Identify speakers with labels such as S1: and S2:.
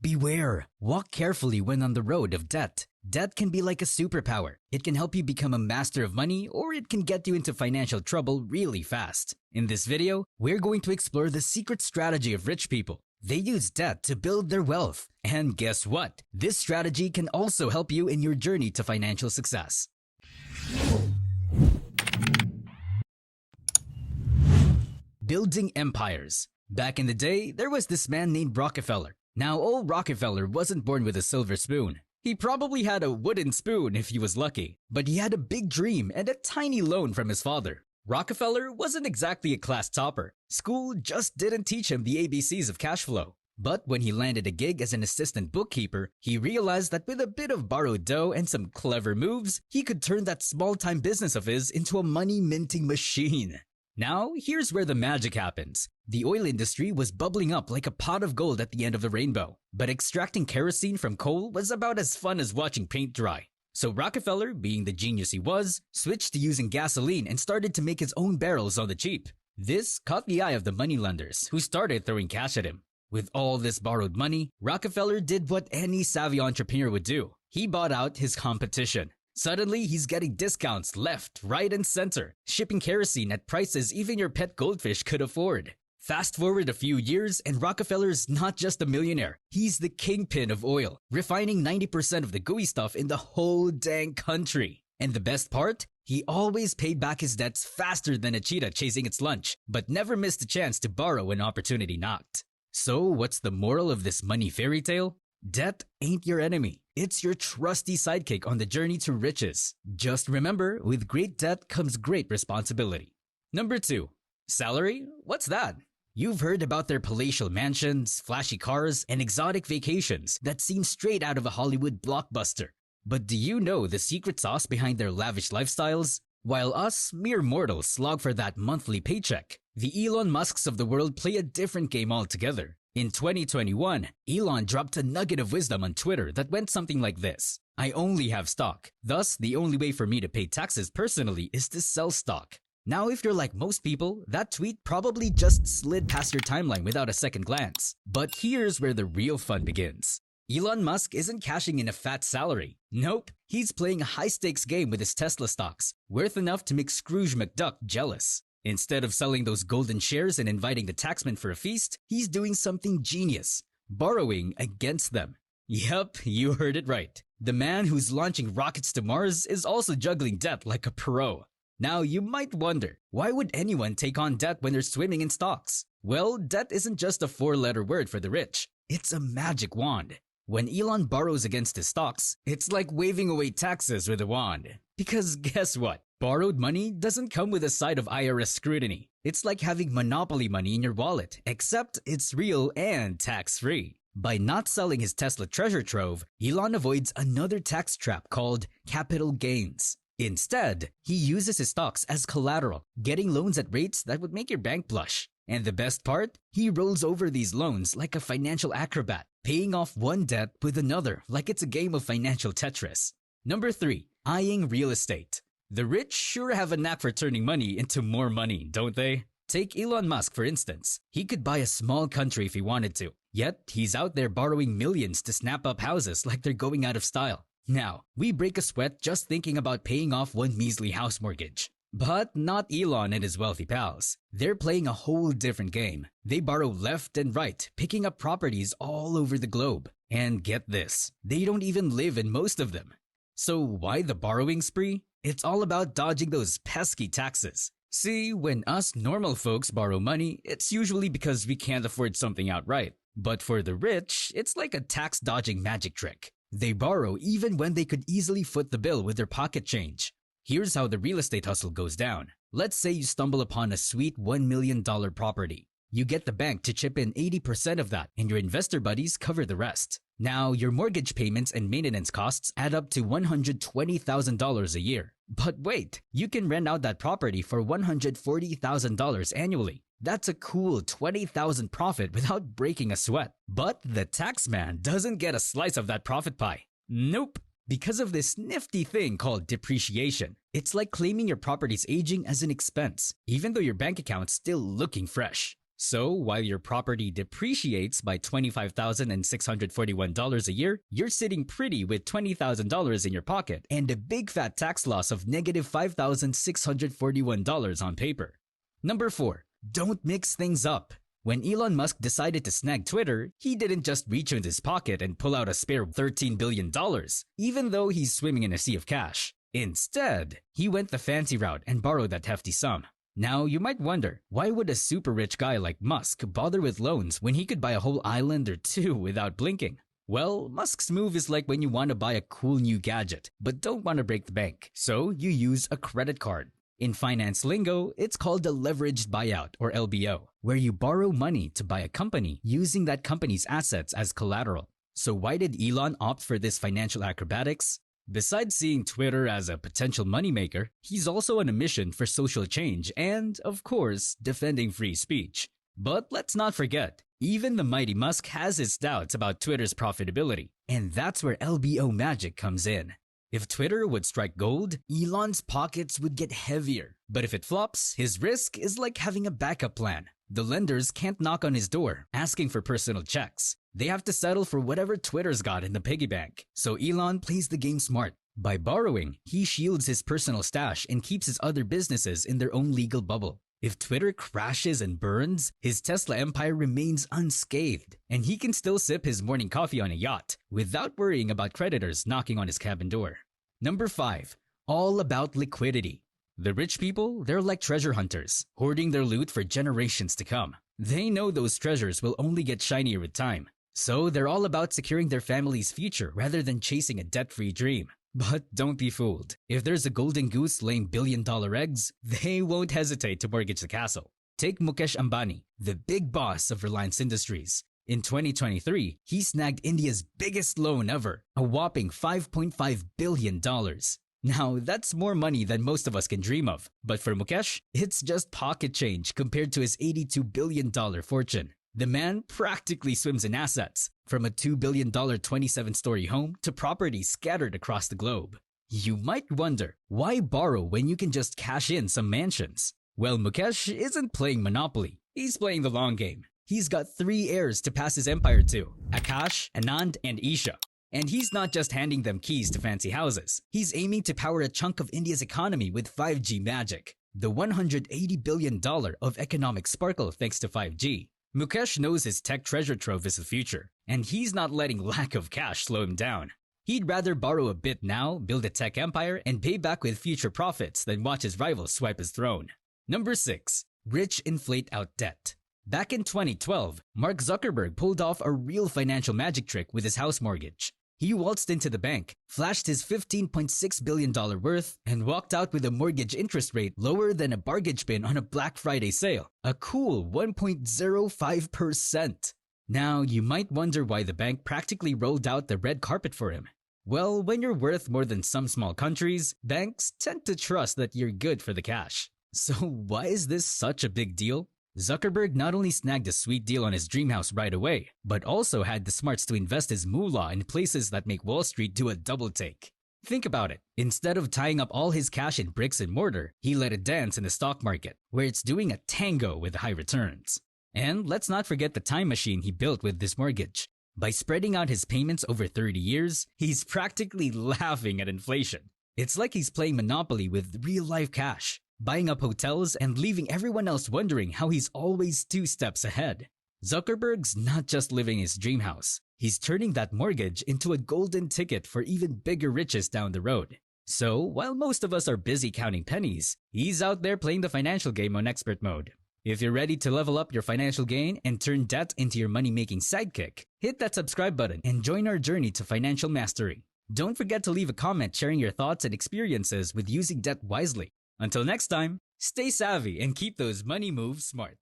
S1: Beware! Walk carefully when on the road of debt. Debt can be like a superpower. It can help you become a master of money, or it can get you into financial trouble really fast. In this video, we're going to explore the secret strategy of rich people. They use debt to build their wealth. And guess what? This strategy can also help you in your journey to financial success. Building empires. Back in the day, there was this man named Rockefeller. Now, old Rockefeller wasn't born with a silver spoon. He probably had a wooden spoon if he was lucky, but he had a big dream and a tiny loan from his father. Rockefeller wasn't exactly a class topper. School just didn't teach him the ABCs of cash flow. But when he landed a gig as an assistant bookkeeper, he realized that with a bit of borrowed dough and some clever moves, he could turn that small-time business of his into a money-minting machine. Now, here's where the magic happens. The oil industry was bubbling up like a pot of gold at the end of the rainbow, but extracting kerosene from coal was about as fun as watching paint dry. So Rockefeller, being the genius he was, switched to using gasoline and started to make his own barrels on the cheap. This caught the eye of the moneylenders, who started throwing cash at him. With all this borrowed money, Rockefeller did what any savvy entrepreneur would do. He bought out his competition. Suddenly, he's getting discounts left, right, and center, shipping kerosene at prices even your pet goldfish could afford. Fast forward a few years, and Rockefeller's not just a millionaire. He's the kingpin of oil, refining 90% of the gooey stuff in the whole dang country. And the best part? He always paid back his debts faster than a cheetah chasing its lunch, but never missed a chance to borrow when opportunity knocked. So, what's the moral of this money fairy tale? Debt ain't your enemy. It's your trusty sidekick on the journey to riches. Just remember, with great debt comes great responsibility. Number 2. Salary? What's that? You've heard about their palatial mansions, flashy cars, and exotic vacations that seem straight out of a Hollywood blockbuster. But do you know the secret sauce behind their lavish lifestyles? While us, mere mortals, slog for that monthly paycheck, the Elon Musks of the world play a different game altogether. In 2021, Elon dropped a nugget of wisdom on Twitter that went something like this. I only have stock. Thus, the only way for me to pay taxes personally is to sell stock. Now, if you're like most people, that tweet probably just slid past your timeline without a second glance. But here's where the real fun begins. Elon Musk isn't cashing in a fat salary. Nope, he's playing a high-stakes game with his Tesla stocks, worth enough to make Scrooge McDuck jealous. Instead of selling those golden shares and inviting the taxman for a feast, he's doing something genius, borrowing against them. Yep, you heard it right. The man who's launching rockets to Mars is also juggling debt like a pro. Now, you might wonder, why would anyone take on debt when they're swimming in stocks? Well, debt isn't just a 4-letter word for the rich. It's a magic wand. When Elon borrows against his stocks, it's like waving away taxes with a wand. Because guess what? Borrowed money doesn't come with a side of IRS scrutiny. It's like having monopoly money in your wallet, except it's real and tax-free. By not selling his Tesla treasure trove, Elon avoids another tax trap called capital gains. Instead, he uses his stocks as collateral, getting loans at rates that would make your bank blush. And the best part? He rolls over these loans like a financial acrobat, paying off one debt with another like it's a game of financial Tetris. Number 3. Eyeing real estate. The rich sure have a knack for turning money into more money, don't they? Take Elon Musk for instance. He could buy a small country if he wanted to, yet he's out there borrowing millions to snap up houses like they're going out of style. Now, we break a sweat just thinking about paying off one measly house mortgage. But not Elon and his wealthy pals. They're playing a whole different game. They borrow left and right, picking up properties all over the globe. And get this, they don't even live in most of them. So why the borrowing spree? It's all about dodging those pesky taxes. See, when us normal folks borrow money, it's usually because we can't afford something outright. But for the rich, it's like a tax-dodging magic trick. They borrow even when they could easily foot the bill with their pocket change. Here's how the real estate hustle goes down. Let's say you stumble upon a sweet $1 million property. You get the bank to chip in 80% of that, and your investor buddies cover the rest. Now, your mortgage payments and maintenance costs add up to $120,000 a year. But wait, you can rent out that property for $140,000 annually. That's a cool $20,000 profit without breaking a sweat. But the taxman doesn't get a slice of that profit pie. Nope. Because of this nifty thing called depreciation. It's like claiming your property's aging as an expense, even though your bank account's still looking fresh. So, while your property depreciates by $25,641 a year, you're sitting pretty with $20,000 in your pocket and a big fat tax loss of negative $5,641 on paper. Number 4. Don't mix things up. When Elon Musk decided to snag Twitter, he didn't just reach into his pocket and pull out a spare $13 billion, even though he's swimming in a sea of cash. Instead, he went the fancy route and borrowed that hefty sum. Now, you might wonder, why would a super rich guy like Musk bother with loans when he could buy a whole island or two without blinking? Well, Musk's move is like when you want to buy a cool new gadget, but don't want to break the bank, so you use a credit card. In finance lingo, it's called a leveraged buyout, or LBO, where you borrow money to buy a company using that company's assets as collateral. So why did Elon opt for this financial acrobatics? Besides seeing Twitter as a potential moneymaker, he's also on a mission for social change and, of course, defending free speech. But let's not forget, even the mighty Musk has his doubts about Twitter's profitability, and that's where LBO magic comes in. If Twitter would strike gold, Elon's pockets would get heavier. But if it flops, his risk is like having a backup plan. The lenders can't knock on his door asking for personal checks. They have to settle for whatever Twitter's got in the piggy bank. So Elon plays the game smart. By borrowing, he shields his personal stash and keeps his other businesses in their own legal bubble. If Twitter crashes and burns, his Tesla empire remains unscathed, and he can still sip his morning coffee on a yacht without worrying about creditors knocking on his cabin door. Number 5. All about liquidity. The rich people, they're like treasure hunters, hoarding their loot for generations to come. They know those treasures will only get shinier with time, so they're all about securing their family's future rather than chasing a debt-free dream. But don't be fooled. If there's a golden goose laying billion-dollar eggs, they won't hesitate to mortgage the castle. Take Mukesh Ambani, the big boss of Reliance Industries. In 2023, he snagged India's biggest loan ever, a whopping $5.5 billion. Now, that's more money than most of us can dream of. But for Mukesh, it's just pocket change compared to his $82 billion fortune. The man practically swims in assets, from a $2 billion 27-story home to properties scattered across the globe. You might wonder, why borrow when you can just cash in some mansions? Well, Mukesh isn't playing Monopoly. He's playing the long game. He's got 3 heirs to pass his empire to: Akash, Anand, and Isha. And he's not just handing them keys to fancy houses. He's aiming to power a chunk of India's economy with 5G magic. The $180 billion of economic sparkle thanks to 5G. Mukesh knows his tech treasure trove is the future, and he's not letting lack of cash slow him down. He'd rather borrow a bit now, build a tech empire, and pay back with future profits than watch his rivals swipe his throne. Number 6. Rich inflate out debt. Back in 2012, Mark Zuckerberg pulled off a real financial magic trick with his house mortgage. He waltzed into the bank, flashed his $15.6 billion worth, and walked out with a mortgage interest rate lower than a bargain bin on a Black Friday sale. A cool 1.05%. Now, you might wonder why the bank practically rolled out the red carpet for him. Well, when you're worth more than some small countries, banks tend to trust that you're good for the cash. So why is this such a big deal? Zuckerberg not only snagged a sweet deal on his dream house right away, but also had the smarts to invest his moolah in places that make Wall Street do a double take. Think about it. Instead of tying up all his cash in bricks and mortar, he let it dance in the stock market, where it's doing a tango with high returns. And let's not forget the time machine he built with this mortgage. By spreading out his payments over 30 years, he's practically laughing at inflation. It's like he's playing Monopoly with real-life cash, buying up hotels and leaving everyone else wondering how he's always 2 steps ahead. Zuckerberg's not just living his dream house. He's turning that mortgage into a golden ticket for even bigger riches down the road. So, while most of us are busy counting pennies, he's out there playing the financial game on expert mode. If you're ready to level up your financial gain and turn debt into your money-making sidekick, hit that subscribe button and join our journey to financial mastery. Don't forget to leave a comment sharing your thoughts and experiences with using debt wisely. Until next time, stay savvy and keep those money moves smart.